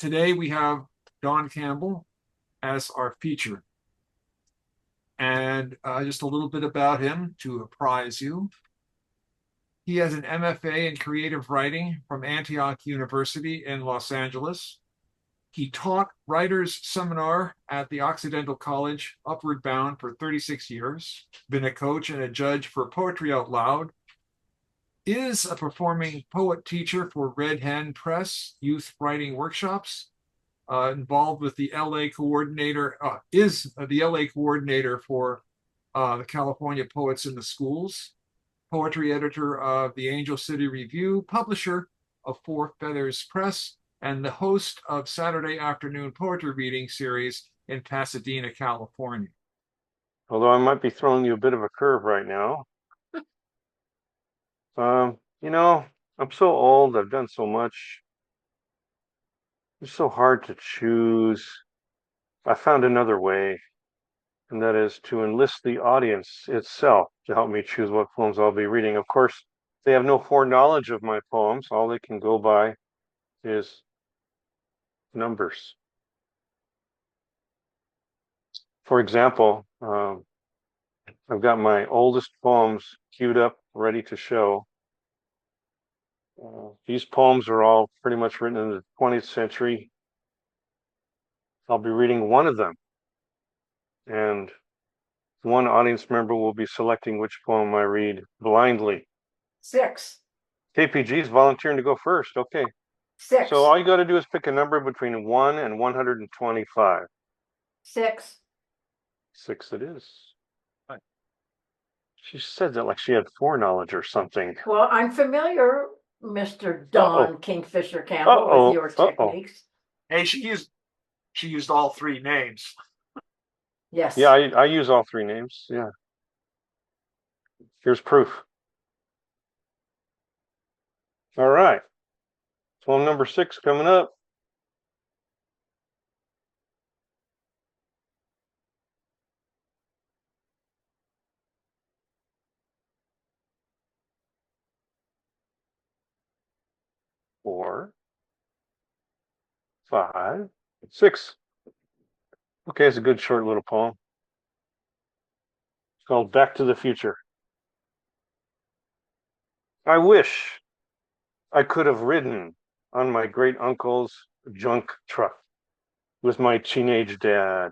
Today we have Don Campbell as our feature. And just a little bit about him to apprise you. He has an MFA in creative writing from Antioch University in Los Angeles. He taught writers seminar at the Occidental College, Upward Bound, for 36 years, been a coach and a judge for Poetry Out Loud, is a performing poet teacher for Red Hen Press youth writing workshops, involved with the LA coordinator, is the LA coordinator for the California Poets in the Schools, poetry editor of the Angel City Review, publisher of Four Feathers Press, and the host of Saturday afternoon poetry reading series in Pasadena, California. Although I might be throwing you a bit of a curve right now. You know, I'm so old, I've done so much. It's so hard to choose. I found another way, and that is to enlist the audience itself to help me choose what poems I'll be reading. Of course, they have no foreknowledge of my poems. All they can go by is numbers. For example, I've got my oldest poems queued up, ready to show. These poems are all pretty much written in the 20th century. I'll be reading one of them, and one audience member will be selecting which poem I read blindly. 6. KPG's volunteering to go first. Okay. 6. So all you got to do is pick a number between 1 and 125. 6. 6 it is. She said that like she had foreknowledge or something. Well, I'm familiar, Mr. Don Kingfisher Campbell, with your techniques. Hey, she used all three names. Yes. Yeah, I use all three names. Yeah. Here's proof. All right. Poem number 6 coming up. Four, 5, 6. Okay, it's a good short little poem. It's called Back to the Future. I wish I could have ridden on my great uncle's junk truck with my teenage dad.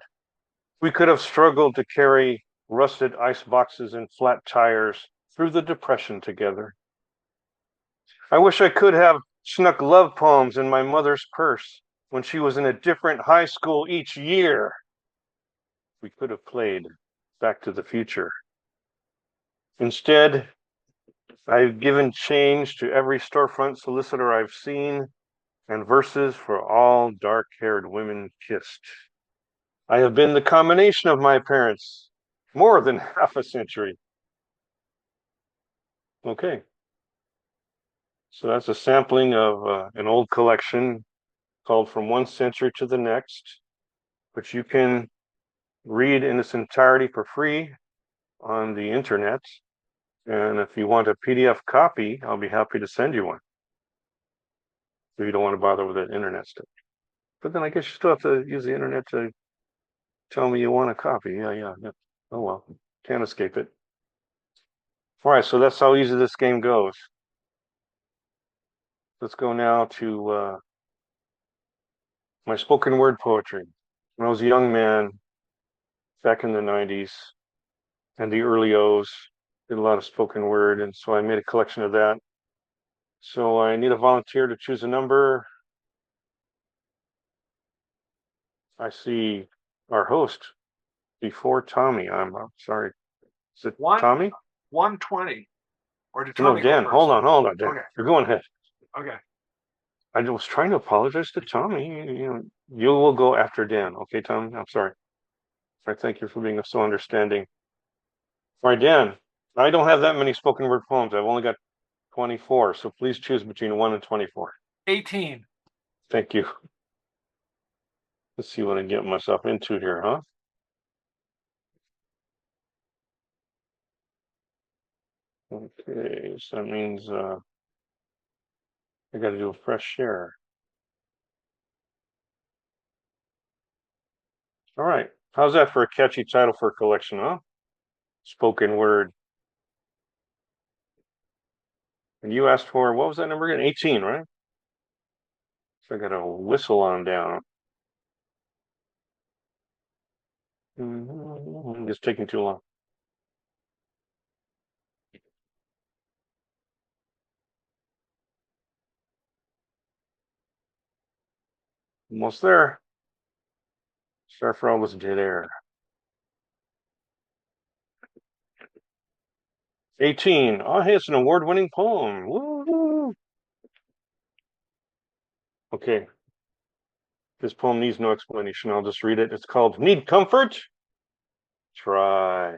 We could have struggled to carry rusted ice boxes and flat tires through the Depression together. I wish I could have snuck love poems in my mother's purse when she was in a different high school each year. We could have played Back to the Future. Instead, I've given change to every storefront solicitor I've seen and verses for all dark-haired women kissed. I have been the combination of my parents more than half a century. Okay. So that's a sampling of an old collection called From One Century to the Next, which you can read in its entirety for free on the internet. And if you want a PDF copy, I'll be happy to send you one. If you don't want to bother with the internet stuff. But then I guess you still have to use the internet to tell me you want a copy. Yeah. Oh well, can't escape it. All right, so that's how easy this game goes. Let's go now to my spoken word poetry. When I was a young man, back in the 90s and the early O's, did a lot of spoken word, and so I made a collection of that. So I need a volunteer to choose a number. I see our host before Tommy. I'm sorry. Is it Tommy? 120. Or did No, Tommy Dan. go first? Hold on, Dan. Okay. You're going ahead. Okay. I was trying to apologize to Tommy. You will go after Dan. Okay, Tommy? I'm sorry. I thank you for being so understanding. All right, Dan. I don't have that many spoken word poems. I've only got 24, so please choose between 1 and 24. 18. Thank you. Let's see what I get myself into here, huh? Okay, so that means I got to do a fresh share. All right. How's that for a catchy title for a collection, huh? Spoken word. And you asked for, what was that number again? 18, right? So I got a whistle on down. It's taking too long. Almost there. Sorry for all this dead air. 18. Oh, hey, it's an award-winning poem. Woo! Okay. This poem needs no explanation. I'll just read it. It's called Need Comfort? Try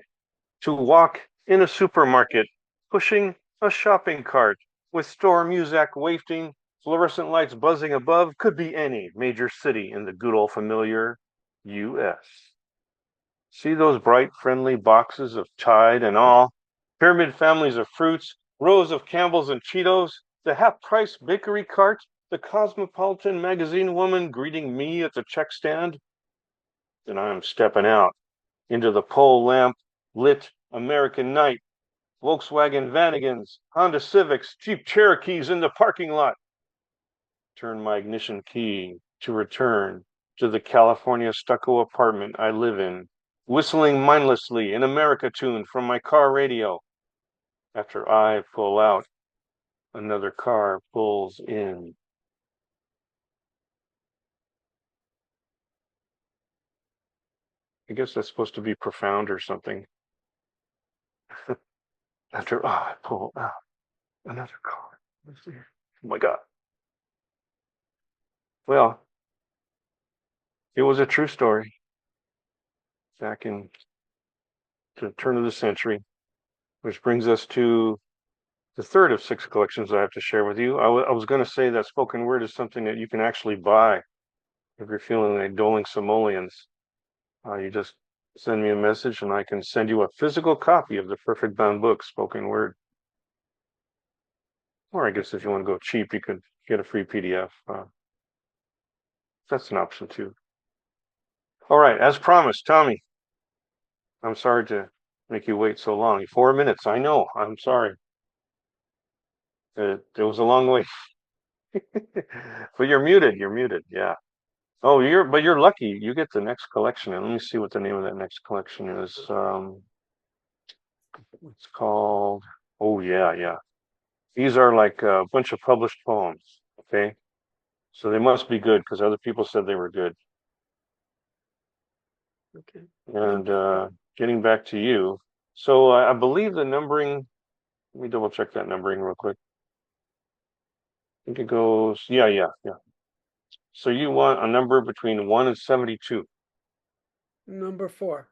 to walk in a supermarket, pushing a shopping cart with store music wafting, fluorescent lights buzzing above, could be any major city in the good old familiar U.S. See those bright, friendly boxes of Tide and all, pyramid families of fruits, rows of Campbell's and Cheetos, the half-price bakery cart, the Cosmopolitan magazine woman greeting me at the check stand? Then I'm stepping out into the pole lamp lit American night, Volkswagen Vanagons, Honda Civics, Jeep Cherokees in the parking lot. Turn my ignition key to return to the California stucco apartment I live in, whistling mindlessly an America tune from my car radio. After I pull out, another car pulls in. I guess that's supposed to be profound or something. After I pull out, another car. Oh my God. Well, it was a true story back in the turn of the century, which brings us to the third of 6 collections I have to share with you. I was going to say that spoken word is something that you can actually buy if you're feeling like doling simoleons. You just send me a message and I can send you a physical copy of the Perfect Bound book, spoken word. Or I guess if you want to go cheap, you could get a free PDF. That's an option too. All right, as promised, Tommy, I'm sorry to make you wait so long. 4 minutes, I know. I'm sorry. It was a long wait. But you're muted. You're muted. Yeah. Oh, you're lucky. You get the next collection. And let me see what the name of that next collection is. It's called. Oh yeah, yeah. These are like a bunch of published poems. Okay, so they must be good because other people said they were good. Okay. And getting back to you, so I believe the numbering. Let me double check that numbering real quick. I think it goes. Yeah, yeah, yeah. So you want a number between 1 and 72. Number 4.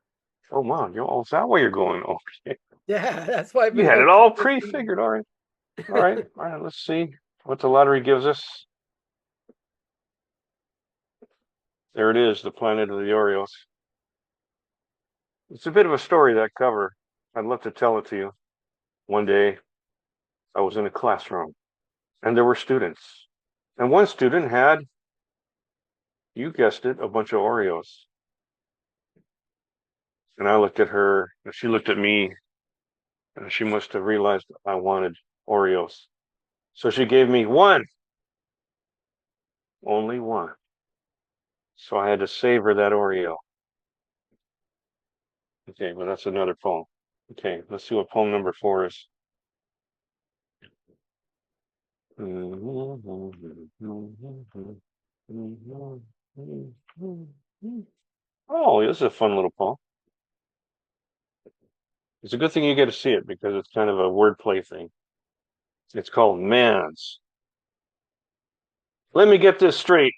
Oh wow, is that where you're going? Okay. Yeah, that's why I've You been had it holding all 15. pre-figured. All right. All right. All right. Let's see what the lottery gives us. There it is, the planet of the Orioles. It's a bit of a story, that cover. I'd love to tell it to you. One day, I was in a classroom, and there were students. And one student had, you guessed it, a bunch of Oreos. And I looked at her, and she looked at me, and she must have realized I wanted Oreos. So she gave me one, only one. So I had to savor that Oreo. Okay, well, that's another poem. Okay, let's see what poem number 4 is. Oh, this is a fun little poem. It's a good thing you get to see it because it's kind of a wordplay thing. It's called Mans. Let me get this straight.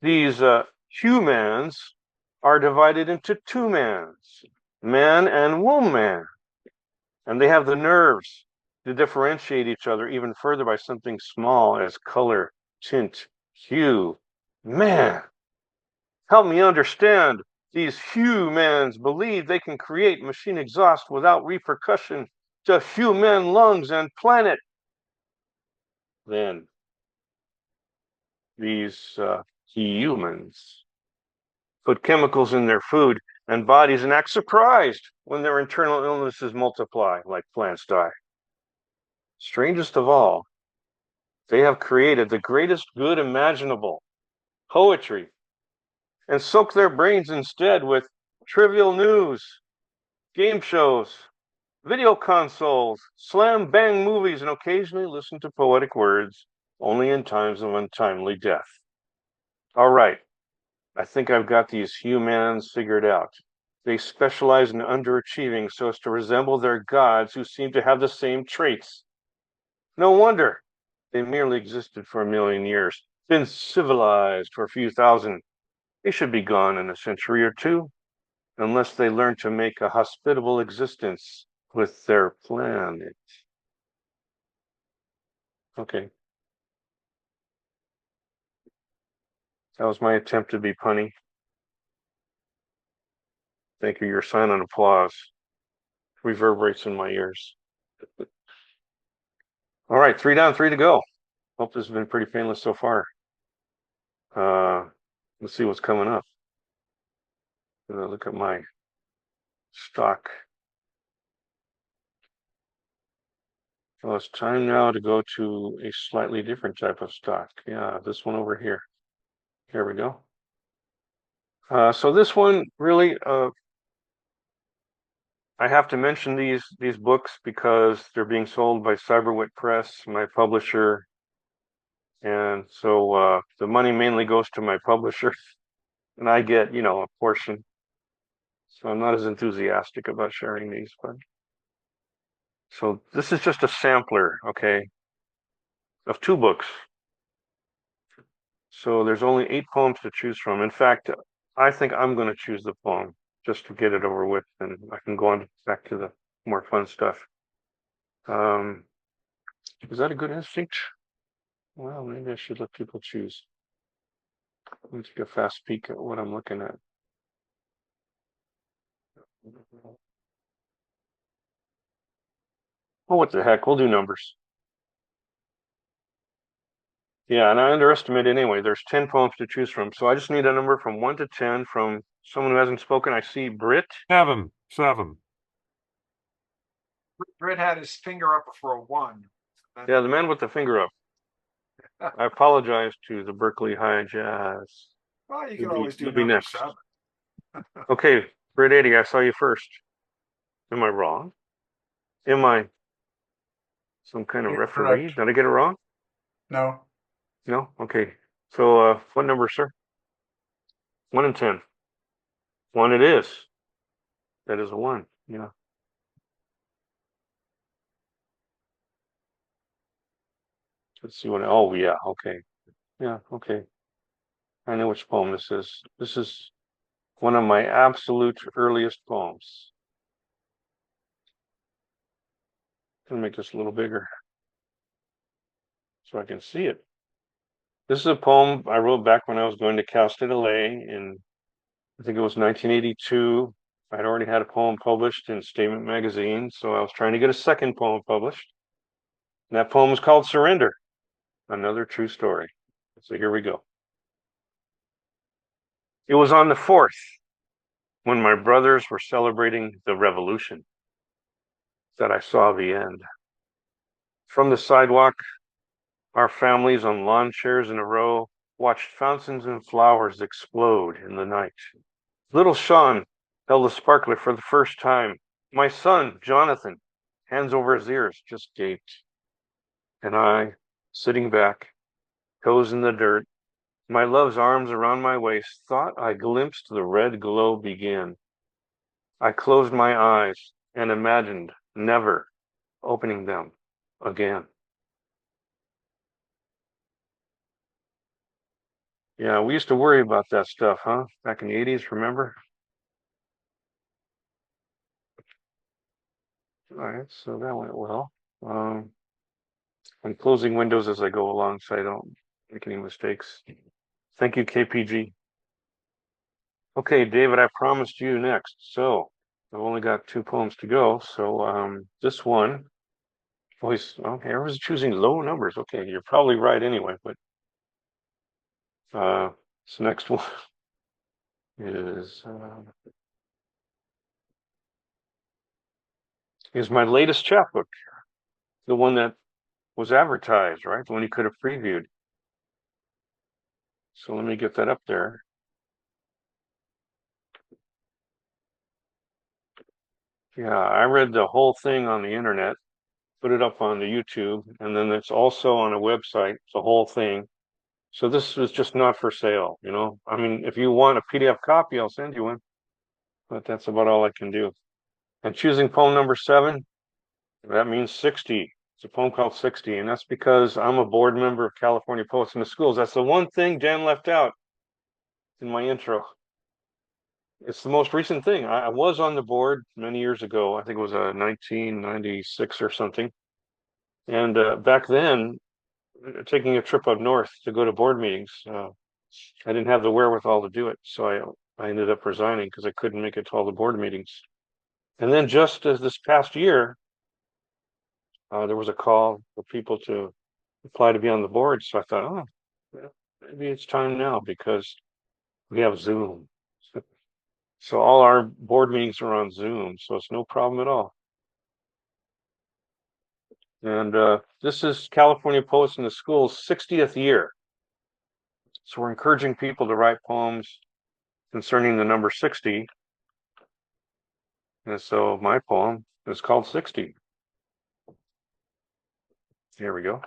These humans are divided into two mans, man and woman. And they have the nerves to differentiate each other even further by something small as color, tint, hue. Man, help me understand. These humans believe they can create machine exhaust without repercussion to human lungs and planet. Then these humans put chemicals in their food and bodies and act surprised when their internal illnesses multiply like plants die. Strangest of all, they have created the greatest good imaginable, poetry, and soak their brains instead with trivial news, game shows, video consoles, slam bang movies, and occasionally listen to poetic words only in times of untimely death. All right, I think I've got these humans figured out. They specialize in underachieving so as to resemble their gods who seem to have the same traits. No wonder they merely existed for 1,000,000 years, been civilized for a few thousand. They should be gone in a century or two, unless they learn to make a hospitable existence with their planet. Okay. That was my attempt to be punny. Thank you. Your silent applause reverberates in my ears. All right, 3 down, 3 to go. Hope this has been pretty painless so far. Let's see what's coming up. Look at my stock. Well, it's time now to go to a slightly different type of stock. Yeah, this one over here. Here we go. So this one really, I have to mention these books because they're being sold by Cyberwit Press, my publisher, and so the money mainly goes to my publisher, and I get, a portion. So I'm not as enthusiastic about sharing these, but so this is just a sampler, okay, of 2 books. So there's only 8 poems to choose from. In fact, I think I'm going to choose the poem just to get it over with, and I can go on back to the more fun stuff. Is that a good instinct? Well, maybe I should let people choose. Let me take a fast peek at what I'm looking at. Oh, what the heck? We'll do numbers. Yeah, and I underestimate anyway. There's 10 poems to choose from. So I just need a number from 1 to 10 from someone who hasn't spoken. I see Britt. 7. 7. Britt had his finger up for a 1. Yeah, the man with the finger up. I apologize to the Berkeley High Jazz. Well, you can always do You'll be number next. 7. Okay, Britt 80, I saw you first. Am I wrong? Am I some kind of You're referee? correct. Did I get it wrong? No. No? Okay. So what number, sir? 1 and 10. 1 it is. That is a 1. Yeah. Let's see what. Oh, yeah. Okay. Yeah. Okay. I know which poem this is. This is one of my absolute earliest poems. I'm gonna make this a little bigger so I can see it. This is a poem I wrote back when I was going to Cal State LA in, I think it was 1982. I'd already had a poem published in Statement magazine, so I was trying to get a second poem published. And that poem is called Surrender, another true story. So here we go. It was on the 4th when my brothers were celebrating the revolution that I saw the end. From the sidewalk, our families on lawn chairs in a row watched fountains and flowers explode in the night. Little Sean held a sparkler for the first time. My son, Jonathan, hands over his ears, just gaped. And I, sitting back, toes in the dirt, my love's arms around my waist, thought I glimpsed the red glow begin. I closed my eyes and imagined never opening them again. Yeah, we used to worry about that stuff, huh? Back in the 80s, remember? All right, so that went well. I'm closing windows as I go along so I don't make any mistakes. Thank you, KPG. Okay, David, I promised you next. So I've only got 2 poems to go. So this one, always okay, I was choosing low numbers. Okay, you're probably right anyway, but this next one, is my latest chapbook, the one that was advertised, right? The one you could have previewed. So let me get that up there. Yeah, I read the whole thing on the internet, put it up on the YouTube, and then it's also on a website, the whole thing. So this is just not for sale, you know? I mean, if you want a PDF copy, I'll send you one, but that's about all I can do. And choosing poem number 7, that means 60. It's a poem called 60, and that's because I'm a board member of California Poets in the Schools. That's the one thing Dan left out in my intro. It's the most recent thing. I was on the board many years ago. I think it was 1996 or something. And back then, taking a trip up north to go to board meetings, I didn't have the wherewithal to do it. So I ended up resigning because I couldn't make it to all the board meetings. And then just as this past year, there was a call for people to apply to be on the board. So I thought, oh, well, maybe it's time now because we have Zoom. So all our board meetings are on Zoom, so it's no problem at all. And this is California Poets in the Schools' 60th year. So we're encouraging people to write poems concerning the number 60. And so my poem is called 60. Here we go.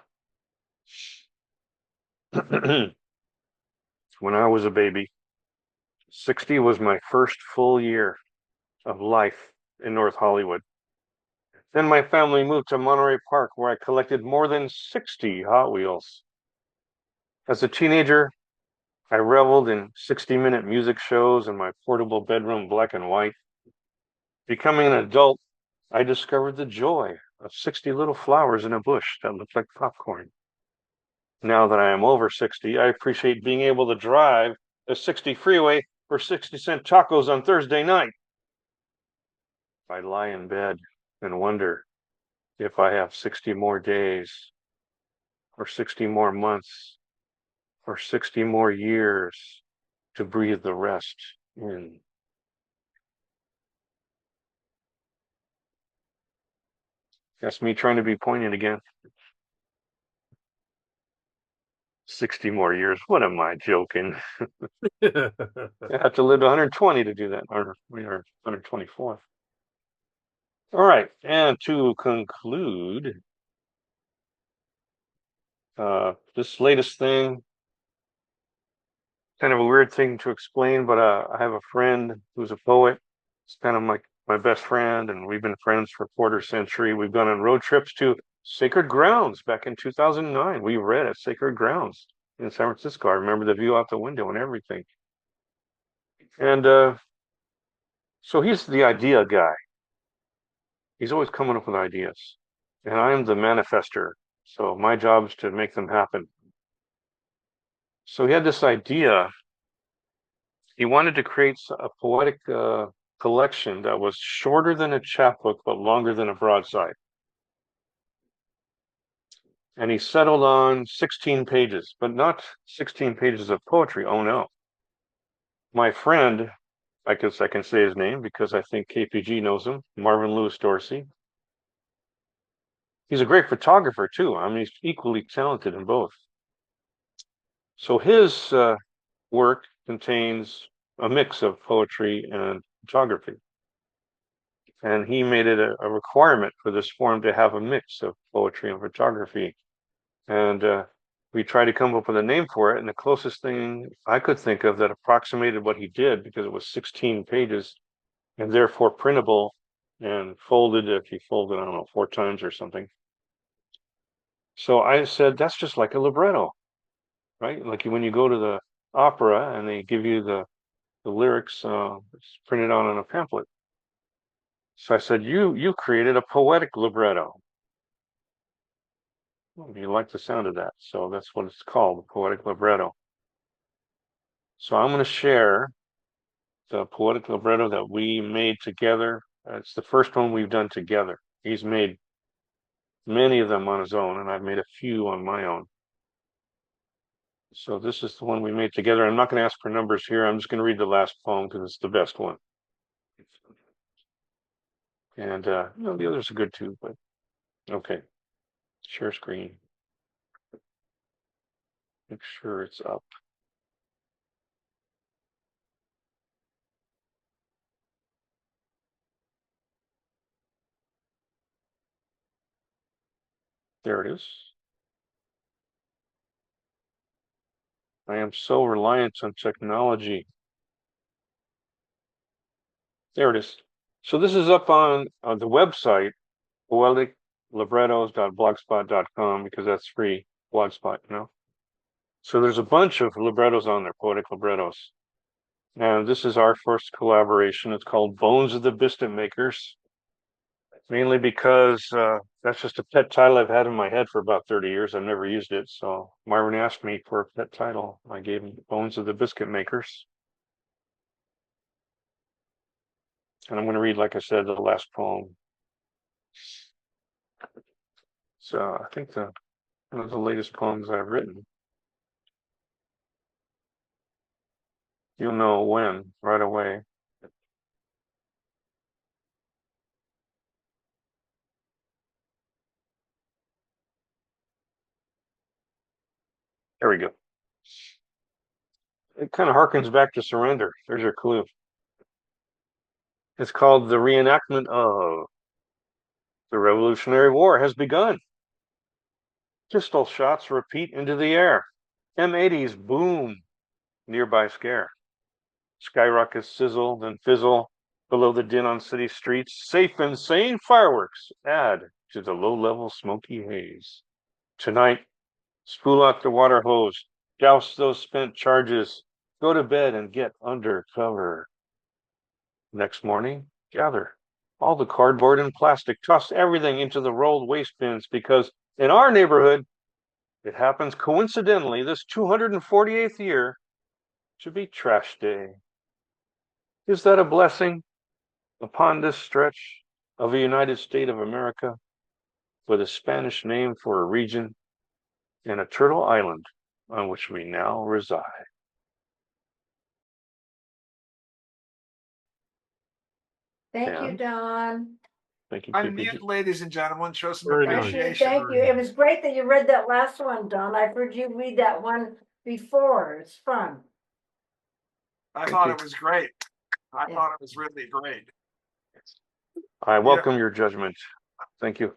When I was a baby, 60 was my first full year of life in North Hollywood. Then my family moved to Monterey Park, where I collected more than 60 Hot Wheels. As a teenager, I reveled in 60-minute music shows in my portable bedroom, black and white. Becoming an adult, I discovered the joy of 60 little flowers in a bush that looked like popcorn. Now that I am over 60, I appreciate being able to drive the 60 freeway for 60-cent tacos on Thursday night. I lie in bed and wonder if I have 60 more days, or 60 more months, or 60 more years to breathe the rest in. That's me trying to be poignant again. 60 more years. What am I joking? I have to live to 120 to do that. Or we are 124. All right. And to conclude, this latest thing, kind of a weird thing to explain, but I have a friend who's a poet. It's kind of my best friend, and we've been friends for a quarter century. We've gone on road trips to Sacred Grounds back in 2009. We read at Sacred Grounds in San Francisco. I remember the view out the window and everything. And so he's the idea guy. He's always coming up with ideas. And I'm the manifester. So my job is to make them happen. So he had this idea. He wanted to create a poetic collection that was shorter than a chapbook, but longer than a broadside. And he settled on 16 pages, but not 16 pages of poetry. Oh no. My friend, I guess I can say his name because I think KPG knows him, Marvin Lewis Dorsey. He's a great photographer too. I mean, he's equally talented in both. So his work contains a mix of poetry and photography. And he made it a requirement for this forum to have a mix of poetry and photography. And we tried to come up with a name for it. And the closest thing I could think of that approximated what he did, because it was 16 pages and therefore printable and folded, if he folded, I don't know, 4 times or something. So I said, that's just like a libretto, right? Like when you go to the opera and they give you the lyrics it's printed out on a pamphlet. So I said, you created a poetic libretto. Well, you like the sound of that. So that's what it's called, the poetic libretto. So I'm going to share the poetic libretto that we made together. It's the first one we've done together. He's made many of them on his own, and I've made a few on my own. So this is the one we made together. I'm not going to ask for numbers here. I'm just going to read the last poem because it's the best one. And the others are good too, but okay. Share screen. Make sure it's up. There it is. I am so reliant on technology. There it is. So this is up on the website, poeticlibrettos.blogspot.com, because that's free blogspot, So there's a bunch of librettos on there, poetic librettos. And this is our first collaboration. It's called Bones of the Biscuit Makers, mainly because that's just a pet title I've had in my head for about 30 years. I've never used it. So Marvin asked me for a pet title. I gave him Bones of the Biscuit Makers. And I'm going to read, like I said, the last poem. So I think one of the latest poems I've written. You'll know when, right away. There we go. It kind of harkens back to Surrender. There's your clue. It's called The Reenactment of the Revolutionary War Has Begun. Pistol shots repeat into the air. M80s boom, nearby scare. Skyrockets sizzle, then fizzle. Below the din on city streets, safe and sane fireworks add to the low-level smoky haze. Tonight, spool out the water hose, douse those spent charges, go to bed and get under cover. Next morning, gather all the cardboard and plastic, toss everything into the rolled waste bins because in our neighborhood, it happens coincidentally this 248th year to be trash day. Is that a blessing upon this stretch of a United States of America with a Spanish name for a region and a turtle island on which we now reside? Thank you, And Don. thank you, Unmute, ladies and gentlemen. Show some Very nice. appreciation. Thank you. It was great that you read that last one, Don. I've heard you read that one before. It's fun. I thought it was great. I thought it was really great. I welcome your judgment. Thank you.